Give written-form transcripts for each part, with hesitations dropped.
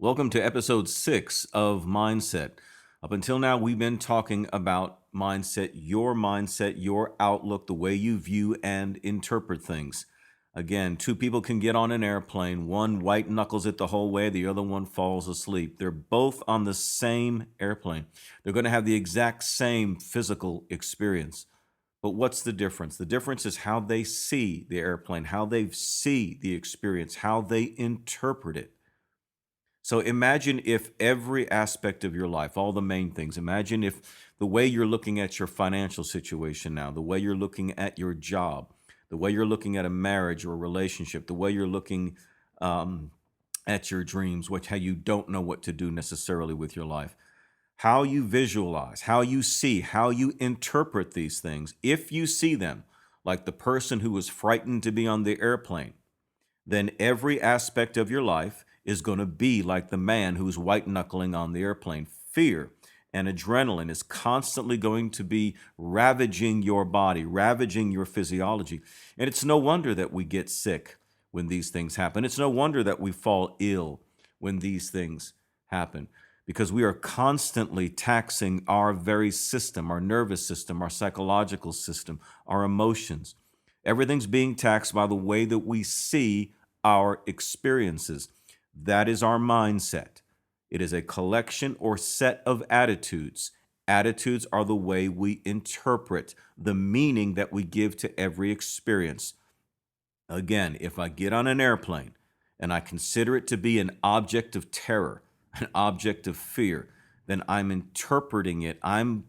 Welcome to episode 6 of Mindset. Up until now, we've been talking about mindset, your outlook, the way you view and interpret things. Again, two people can get on an airplane. One white knuckles it the whole way, the other one falls asleep. They're both on the same airplane. They're going to have the exact same physical experience. But what's the difference? The difference is how they see the airplane, how they see the experience, how they interpret it. So imagine if every aspect of your life, all the main things, imagine if the way you're looking at your financial situation now, the way you're looking at your job, the way you're looking at a marriage or a relationship, the way you're looking at your dreams, how you don't know what to do necessarily with your life, how you visualize, how you see, how you interpret these things. If you see them like the person who was frightened to be on the airplane, then every aspect of your life is going to be like the man who's white knuckling on the airplane. Fear and adrenaline is constantly going to be ravaging your body, ravaging your physiology. And it's no wonder that we get sick when these things happen. It's no wonder that we fall ill when these things happen, because we are constantly taxing our very system, our nervous system, our psychological system, our emotions. Everything's being taxed by the way that we see our experiences. That is our mindset. It is a collection or set of attitudes. Attitudes are the way we interpret the meaning that we give to every experience. Again, if I get on an airplane and I consider it to be an object of terror, an object of fear, then I'm interpreting it. I'm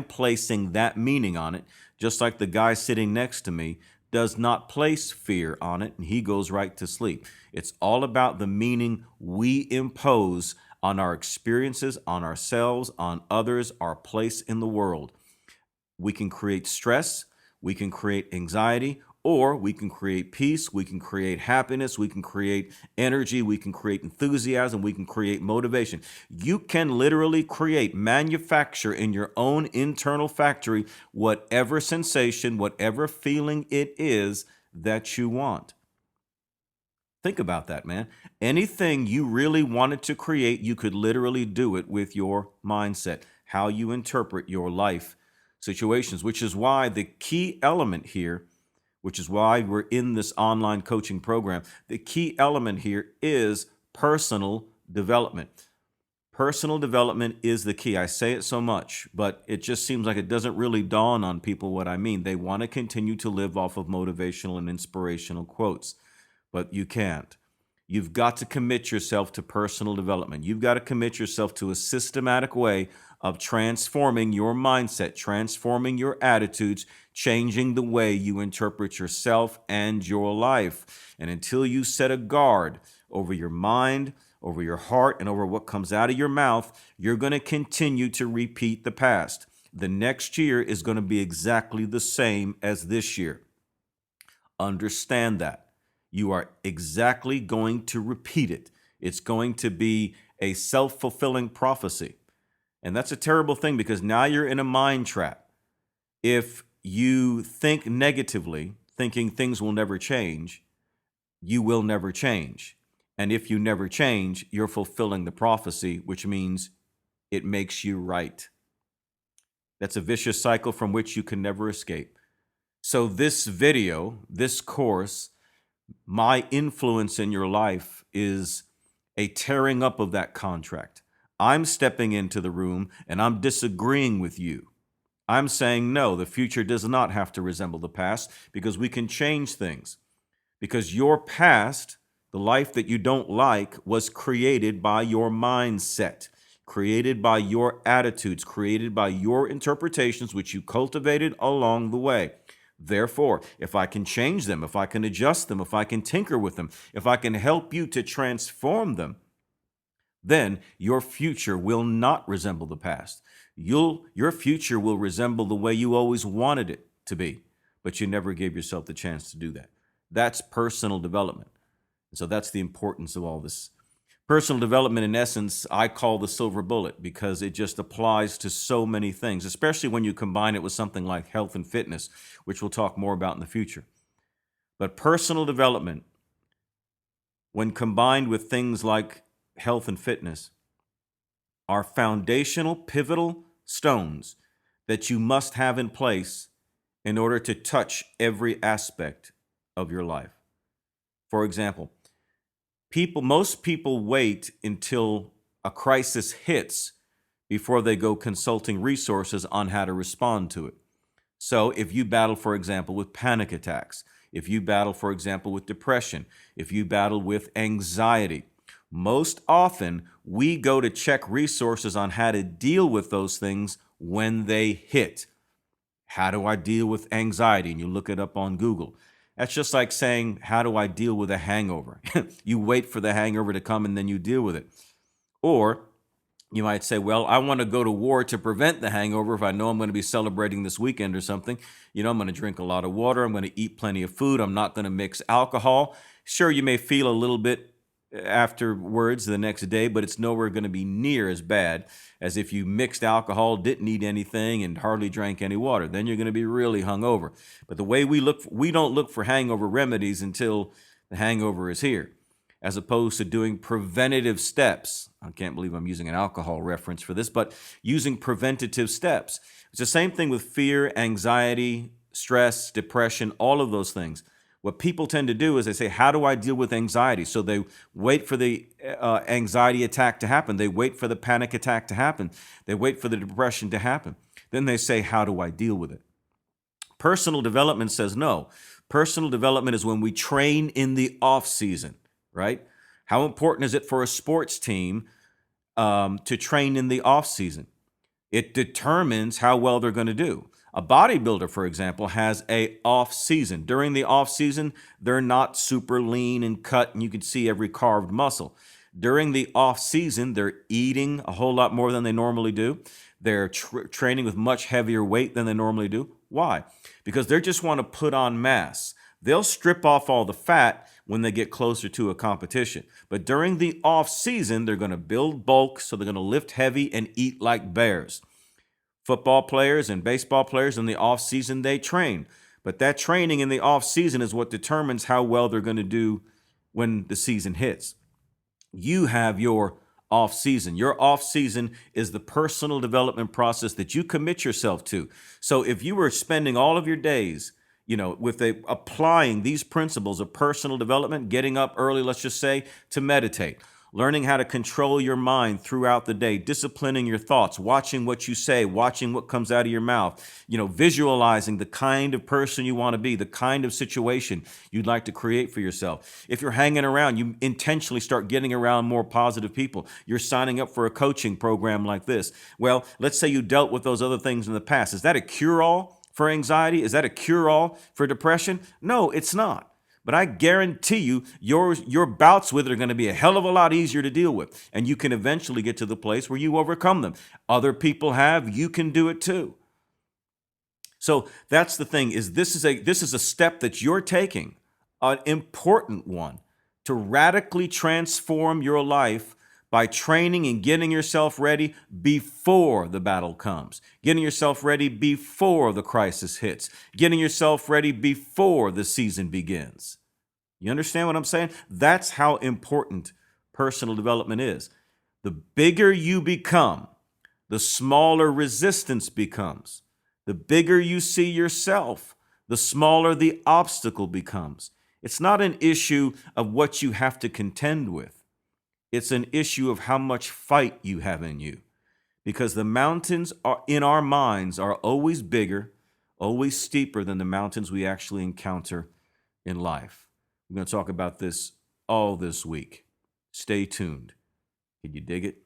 placing that meaning on it, just like the guy sitting next to me does not place fear on it, and he goes right to sleep. It's all about the meaning we impose on our experiences, on ourselves, on others, our place in the world. We can create stress, we can create anxiety, or we can create peace, we can create happiness, we can create energy, we can create enthusiasm, we can create motivation. You can literally manufacture in your own internal factory whatever sensation, whatever feeling it is that you want. Think about that, man. Anything you really wanted to create, you could literally do it with your mindset, how you interpret your life situations, which is why the key element here, which is why we're in this online coaching program, the key element here is personal development. Personal development is the key. I say it so much, but it just seems like it doesn't really dawn on people what I mean. They want to continue to live off of motivational and inspirational quotes, but you can't. You've got to commit yourself to personal development. You've got to commit yourself to a systematic way of transforming your mindset, transforming your attitudes, changing the way you interpret yourself and your life. And until you set a guard over your mind, over your heart, and over what comes out of your mouth, you're going to continue to repeat the past. The next year is going to be exactly the same as this year. Understand that. You are exactly going to repeat it. It's going to be a self-fulfilling prophecy. And that's a terrible thing, because now you're in a mind trap. If you think negatively, thinking things will never change, you will never change. And if you never change, you're fulfilling the prophecy, which means it makes you right. That's a vicious cycle from which you can never escape. So this video, this course, my influence in your life is a tearing up of that contract. I'm stepping into the room and I'm disagreeing with you. I'm saying, no, the future does not have to resemble the past, because we can change things. Because your past, the life that you don't like, was created by your mindset, created by your attitudes, created by your interpretations, which you cultivated along the way. Therefore, if I can change them, if I can adjust them, if I can tinker with them, if I can help you to transform them, then your future will not resemble the past. Your future will resemble the way you always wanted it to be, but you never gave yourself the chance to do that. That's personal development. And so that's the importance of all this. Personal development, in essence, I call the silver bullet, because it just applies to so many things, especially when you combine it with something like health and fitness, which we'll talk more about in the future. But personal development, when combined with things like health and fitness are foundational, pivotal stones that you must have in place in order to touch every aspect of your life. For example, most people wait until a crisis hits before they go consulting resources on how to respond to it. So if you battle, for example, with panic attacks, if you battle, for example, with depression, if you battle with anxiety, most often we go to check resources on how to deal with those things when they hit. How do I deal with anxiety? And you look it up on Google. That's just like saying, how do I deal with a hangover? You wait for the hangover to come and then you deal with it. Or you might say, well, I want to go to war to prevent the hangover. If I know I'm going to be celebrating this weekend or something, I'm going to drink a lot of water. I'm going to eat plenty of food. I'm not going to mix alcohol. Sure, you may feel a little bit afterwards the next day, but it's nowhere going to be near as bad as if you mixed alcohol, didn't eat anything, and hardly drank any water. Then you're going to be really hungover. But the way we don't look for hangover remedies until the hangover is here, as opposed to doing preventative steps. I can't believe I'm using an alcohol reference for this, but using preventative steps. It's the same thing with fear, anxiety, stress, depression, all of those things. What people tend to do is they say, how do I deal with anxiety? So they wait for the anxiety attack to happen. They wait for the panic attack to happen. They wait for the depression to happen. Then they say, how do I deal with it? Personal development says no. Personal development is when we train in the off season, right? How important is it for a sports team to train in the off season? It determines how well they're going to do. A bodybuilder, for example, has a off season. During the off season, they're not super lean and cut, and you can see every carved muscle. During the off season, they're eating a whole lot more than they normally do. They're training with much heavier weight than they normally do. Why? Because they just want to put on mass. They'll strip off all the fat when they get closer to a competition. But during the off season, they're going to build bulk, so they're going to lift heavy and eat like bears. Football players and baseball players in the off season, they train. But that training in the off season is what determines how well they're going to do when the season hits. You have your off season. Your off season is the personal development process that you commit yourself to. So if you were spending all of your days with applying these principles of personal development, getting up early, let's just say, to meditate, learning how to control your mind throughout the day, disciplining your thoughts, watching what you say, watching what comes out of your mouth, visualizing the kind of person you want to be, the kind of situation you'd like to create for yourself. If you're hanging around, you intentionally start getting around more positive people. You're signing up for a coaching program like this. Well, let's say you dealt with those other things in the past. Is that a cure-all for anxiety? Is that a cure-all for depression? No, it's not. But I guarantee you, your bouts with it are going to be a hell of a lot easier to deal with. And you can eventually get to the place where you overcome them. Other people have, you can do it too. So that's the thing, is this is a step that you're taking, an important one, to radically transform your life by training and getting yourself ready before the battle comes, getting yourself ready before the crisis hits, getting yourself ready before the season begins. You understand what I'm saying? That's how important personal development is. The bigger you become, the smaller resistance becomes. The bigger you see yourself, the smaller the obstacle becomes. It's not an issue of what you have to contend with. It's an issue of how much fight you have in you, because the mountains in our minds are always bigger, always steeper than the mountains we actually encounter in life. We're going to talk about this all this week. Stay tuned. Can you dig it?